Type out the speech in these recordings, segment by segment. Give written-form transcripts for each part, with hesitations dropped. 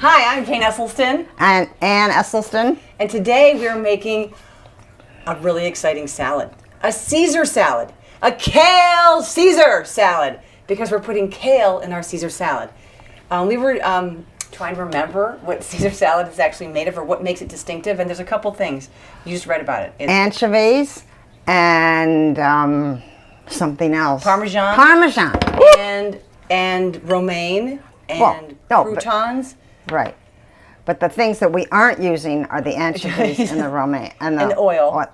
Hi, I'm Jane Esselstyn. And Ann Esselstyn. And today we are making a really exciting salad. A Caesar salad. A kale Caesar salad. Because we're putting kale in our Caesar salad. We were trying to remember what Caesar salad is actually made of or what makes it distinctive. And there's a couple things. You just read about it. Anchovies and something else. Parmesan. Parmesan. And romaine and croutons. Right. But the things that we aren't using are the anchovies and the romaine. And the oil.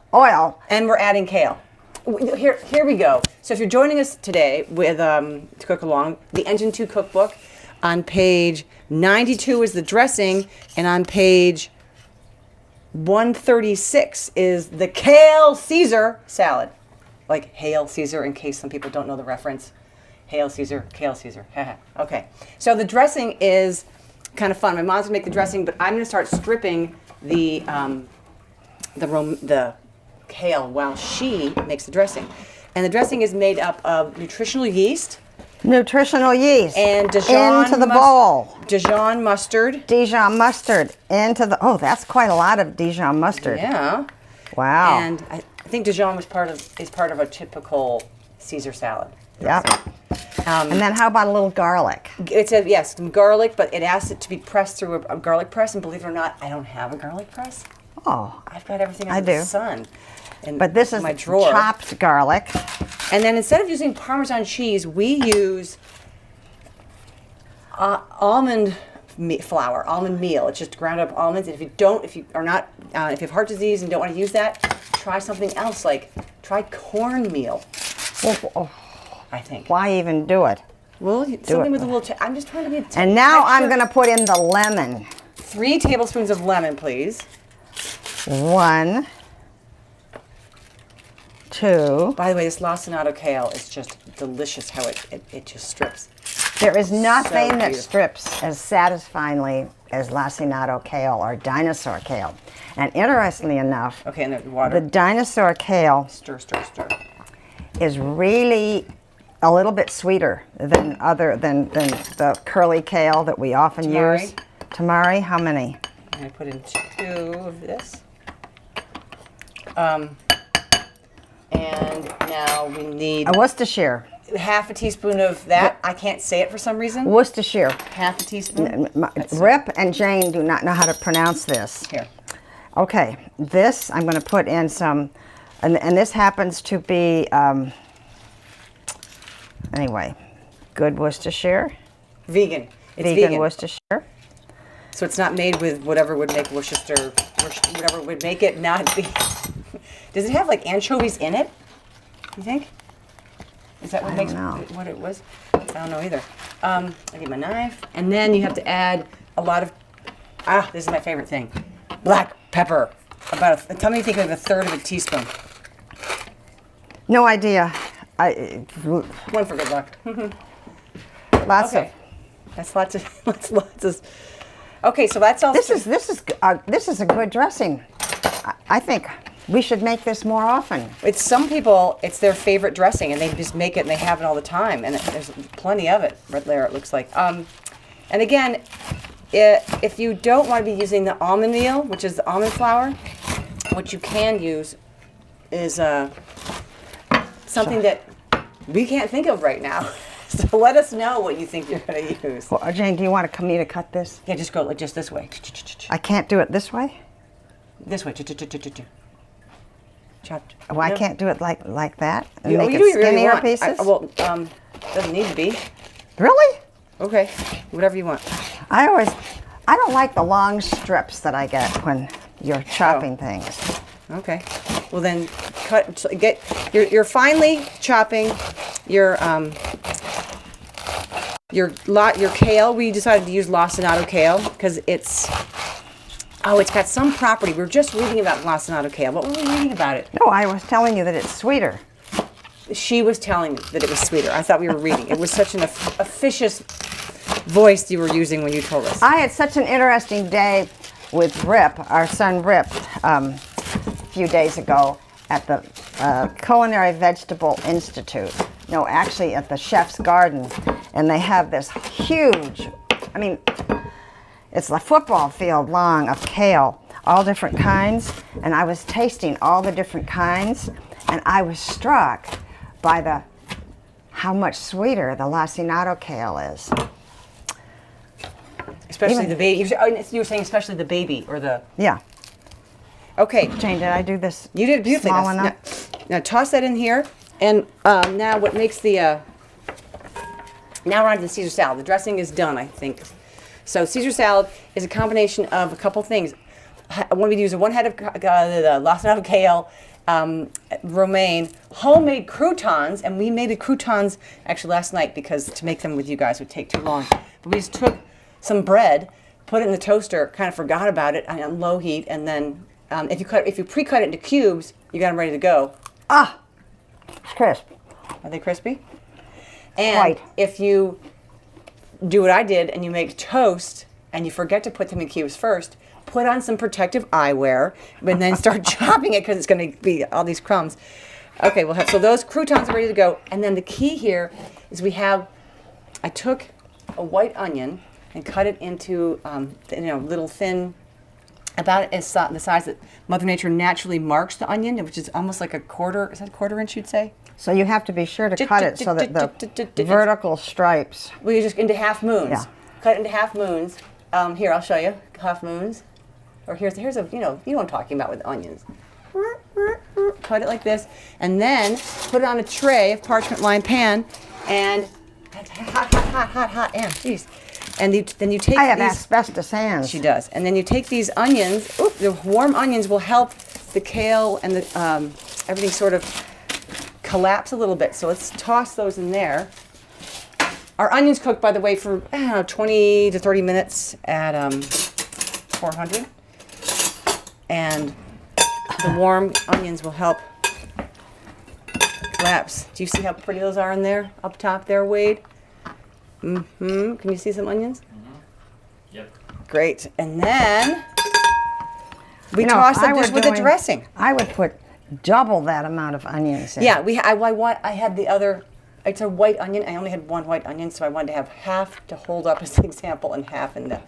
And we're adding kale. Here we go. So if you're joining us today with to cook along, the Engine 2 cookbook, on page 92 is the dressing, and on page 136 is the Kale Caesar salad. Like Hail Caesar, in case some people don't know the reference. Hail Caesar, Kale Caesar. Okay. So the dressing is kind of fun. My mom's gonna make the dressing, but I'm gonna start stripping the kale while she makes the dressing. And the dressing is made up of nutritional yeast. Nutritional yeast. And Dijon into the bowl. Dijon mustard. Dijon mustard into the. Oh, that's quite a lot of Dijon mustard. Yeah. Wow. And I think Dijon is part of a typical Caesar salad. Yep. And then how about a little garlic? Yes, some garlic, but it asks it to be pressed through a garlic press. And believe it or not, I don't have a garlic press. Oh. I've got everything under the sun. But this is my drawer. Chopped garlic. And then instead of using Parmesan cheese, we use almond flour, almond meal. It's just ground up almonds. And if you have heart disease and don't want to use that, try something else. Like try cornmeal. I think. Why even do it? Well, something with a little. I'm just trying to be. And now I'm going to put in the lemon. 3 tablespoons of lemon, please. 1, 2. By the way, this lacinato kale is just delicious. How it just strips. There is nothing that strips as satisfyingly as lacinato kale or dinosaur kale. And interestingly enough, and the water. The dinosaur kale stir is really a little bit sweeter than the curly kale that we often use. Tamari, how many? I'm going to put in 2 of this. And now we need a Worcestershire. Half a teaspoon of that. I can't say it for some reason. Worcestershire. Half a teaspoon. Rip and Jane do not know how to pronounce this. Here. Okay, this I'm going to put in some, and this happens to be, anyway, good Worcestershire. Vegan. It's vegan. Worcestershire. So it's not made with whatever would make Worcester, whatever would make it not be. Does it have like anchovies in it? You think? Is that what makes it what it was? I don't know either. I get my knife, and then you have to add a lot of. This is my favorite thing, black pepper. Tell me you think of 1/3 of a teaspoon. No idea. One for good luck. Lots of. That's lots of. Okay, so that's all. This is a good dressing. I think we should make this more often. It's some people, it's their favorite dressing, and they just make it and they have it all the time, and there's plenty of it right there. It looks like. And again, if you don't want to be using the almond meal, which is the almond flour, what you can use is something that we can't think of right now. So let us know what you think you're going to use. Well, Jane, do you want me to cut this? Yeah, just go just this way. I can't do it this way? This way. Chopped. Well, I can't do it like that and you make do it what you really skinnier want. pieces? Doesn't need to be. Really? Okay, whatever you want. I don't like the long strips that I get when you're chopping things. Okay. Well then, you're finely chopping your kale. We decided to use lacinato kale because it's got some property. We were just reading about lacinato kale. What were we reading about it? No, I was telling you that it's sweeter. She was telling me that it was sweeter. I thought we were reading. It was such an officious voice you were using when you told us. I had such an interesting day with Rip, our son Rip, a few days ago at the Culinary Vegetable Institute. No, actually at the Chef's Garden. And they have this huge, I mean, it's a football field long of kale, all different kinds. And I was tasting all the different kinds, and I was struck by how much sweeter the lacinato kale is. Especially the baby. You were saying especially the baby or the... Yeah. Okay. Jane, did I do this? You did beautifully. Small enough? Now toss that in here. And now what makes the... now we're on to the Caesar salad. The dressing is done, I think. So Caesar salad is a combination of a couple things. When we use one head of the lacinato kale, romaine, homemade croutons, and we made the croutons actually last night because to make them with you guys would take too long. But we just took some bread, put it in the toaster, kind of forgot about it on low heat, and then if you pre-cut it into cubes, you got them ready to go. Ah, it's crisp. Are they crispy? And Quite. if you do what I did and you make toast and you forget to put them in cubes first, put on some protective eyewear and then start chopping it because it's going to be all these crumbs. Okay, we'll have, so those croutons are ready to go. And then the key here is I took a white onion and cut it into little thin, about the size that Mother Nature naturally marks the onion, which is almost like a quarter, is that a quarter inch you'd say? So you have to be sure to cut it so that the vertical stripes. Well, you just into half moons. Yeah. Cut it into half moons. Here, I'll show you. Half moons. Or here's a, you know what I'm talking about with onions. Cut it like this. And then put it on a tray of parchment lined pan. And hot, Ann, please. And then you take I have these. asbestos hands. She does. And then you take these onions. Oop, the warm onions will help the kale and the everything sort of collapse a little bit. So let's toss those in there. Our onions cook, by the way, for 20 to 30 minutes at 400. And the warm onions will help collapse. Do you see how pretty those are in there? Up top there, Wade? Mm-hmm. Can you see some onions? Mm-hmm. Yep. Great. And then we toss them just with the dressing. I would put double that amount of onions in. Yeah, I had the other, it's a white onion. I only had one white onion, so I wanted to have half to hold up as an example and half in the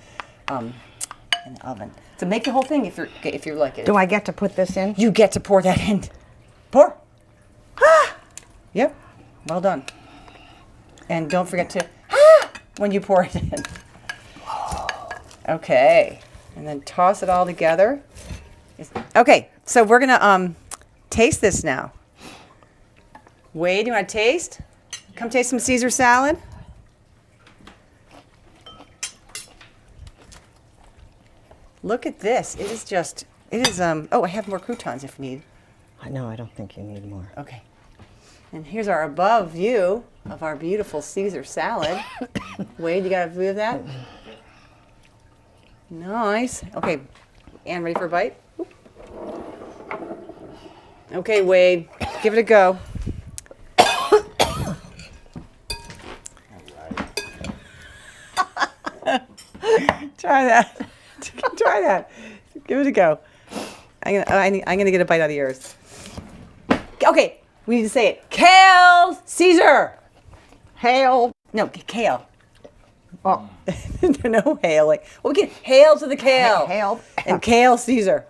oven. So make the whole thing if you like it. Do I get to put this in? You get to pour that in. Pour. Ah! Yep. Well done. And don't forget to when you pour it in. Okay. And then toss it all together. Okay, so we're gonna taste this now. Wade, you want to taste? Come taste some Caesar salad. Look at this. It is oh, I have more croutons if you need. No, I don't think you need more. Okay. And here's our above view of our beautiful Caesar salad. Wade, you got a view of that? Nice. Okay. Ann, ready for a bite? Okay, Wade, give it a go. Try that. Try that. Give it a go. I'm gonna get a bite out of yours. Okay, we need to say it. Kale Caesar. Hail. No, kale. Oh, No hail. Well, we can hail to the kale. hail. And kale Caesar.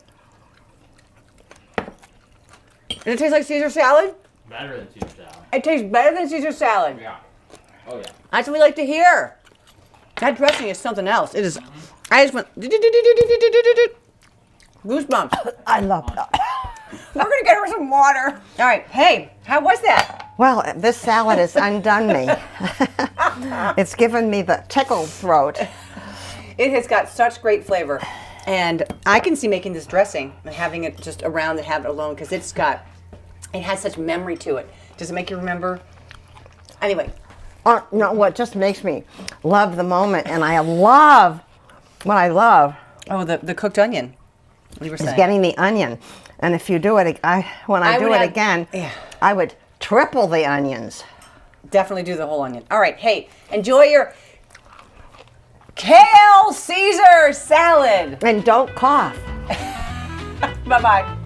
Does it taste like Caesar salad? Better than Caesar salad. It tastes better than Caesar salad. Yeah. Oh yeah. That's what we like to hear. That dressing is something else. It is. I just went goosebumps. I love that. We're gonna get her some water. All right. Hey, how was that? Well, this salad has undone me. It's given me the tickled throat. It has got such great flavor, and I can see making this dressing and having it just around and have it alone because it has such memory to it. Does it make you remember? Anyway. No, what just makes me love the moment, and I love what I love. Oh, the cooked onion. You were saying. Is getting the onion, and if you do it, when I do it again, yeah. I would triple the onions. Definitely do the whole onion. All right, hey, enjoy your Kale Caesar salad. And don't cough. Bye-bye.